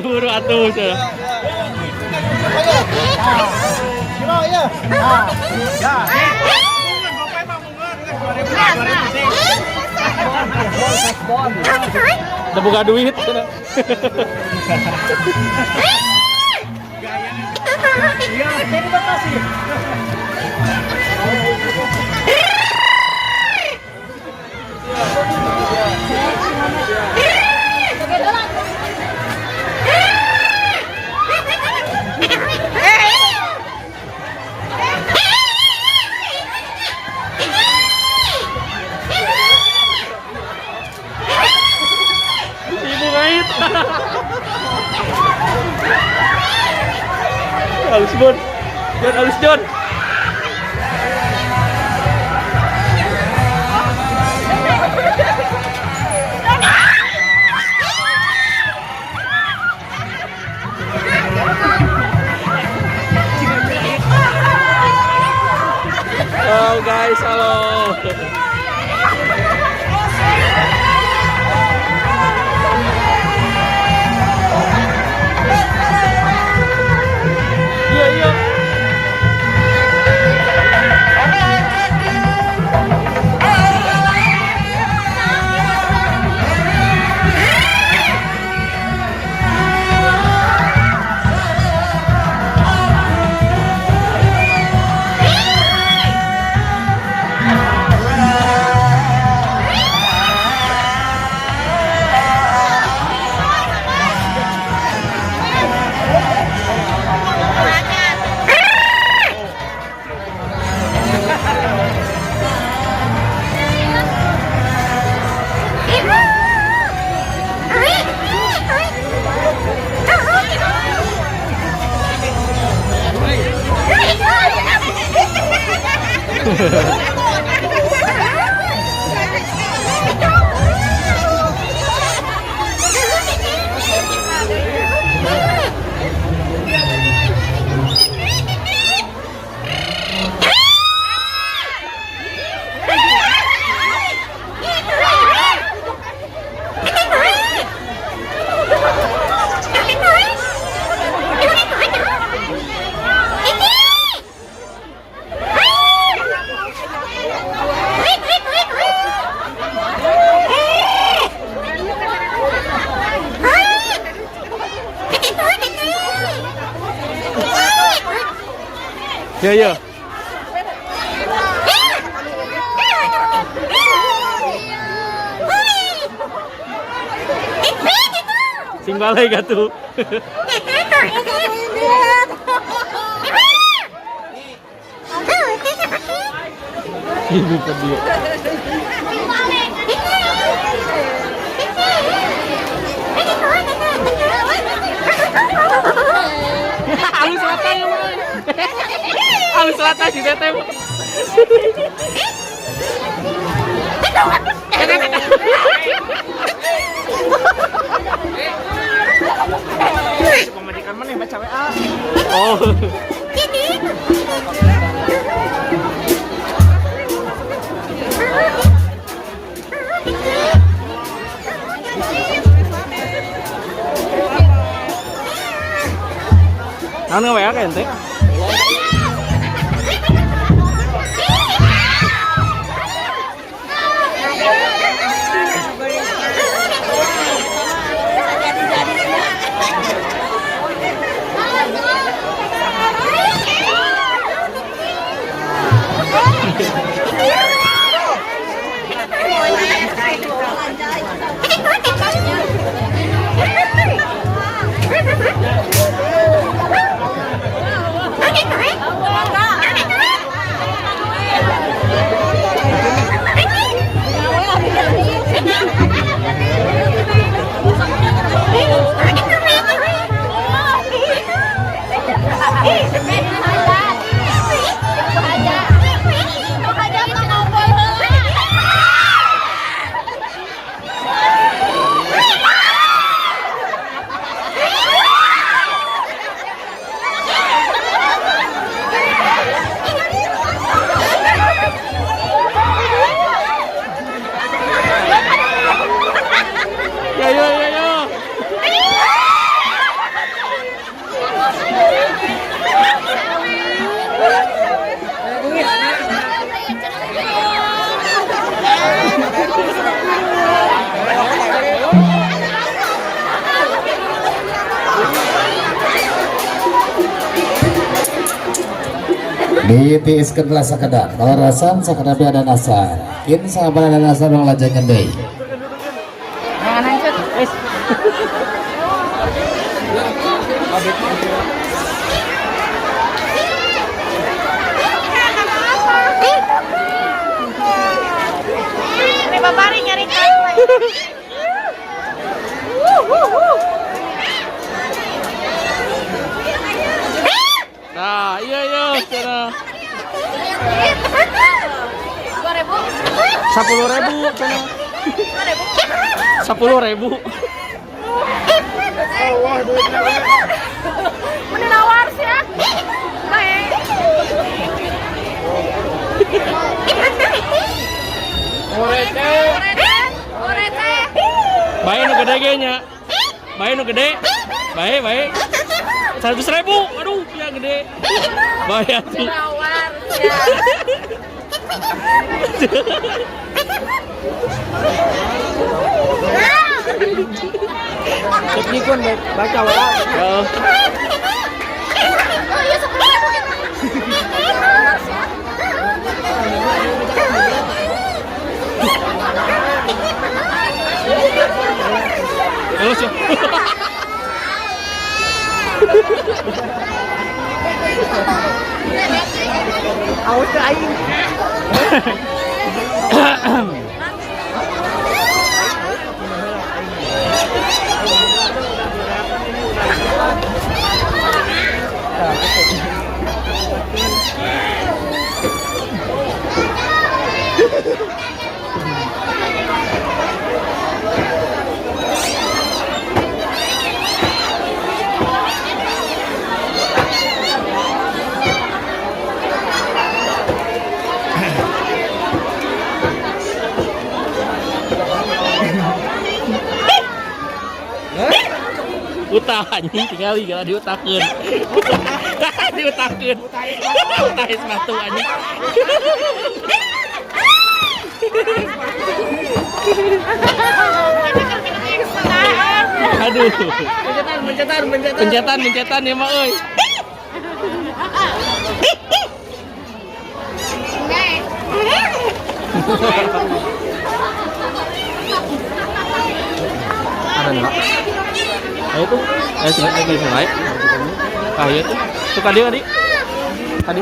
Buru atuh sudah. Udah buka duit. Terima kasih. Ibu ngait. Halus John. John halus John. Halo guys, halo. Iya, iya. Ya ya. Sing balai gatuh. Ibu pedih. Halus selatan ya, halus selatan si Tete. Pemajikan mana yang baca WA? Oh. Ano nga WA ka ente? Ditiiskeun lah sakedap larasan sakedap ada nasar kin sabar ada nasar dong lajangan deui Jangan hancur. Wes. Ini babari nyari kayu. Nah, iya sana. 10.000 sana. 10.000. Allah duitnya. Menawar sih ya. Baik. Orete. Orete. Bae nu gede ge nya. Bae nu gede. Bae. 100.000. Aduh, ya gede. Bae atuh. Menawar ya. Teknikun baca wa. Heeh. Oh iya 10.000. Terus ya. Awas ke aing. Utah anjing tinggal gila diutakeun. Diutakeun. Utah sepatu anjing. Aduh. Pencetan ya mah euy. Ada enggak? Ayo tuh, lagi mulai. Ayo tuh, suka dia tadi. Tadi.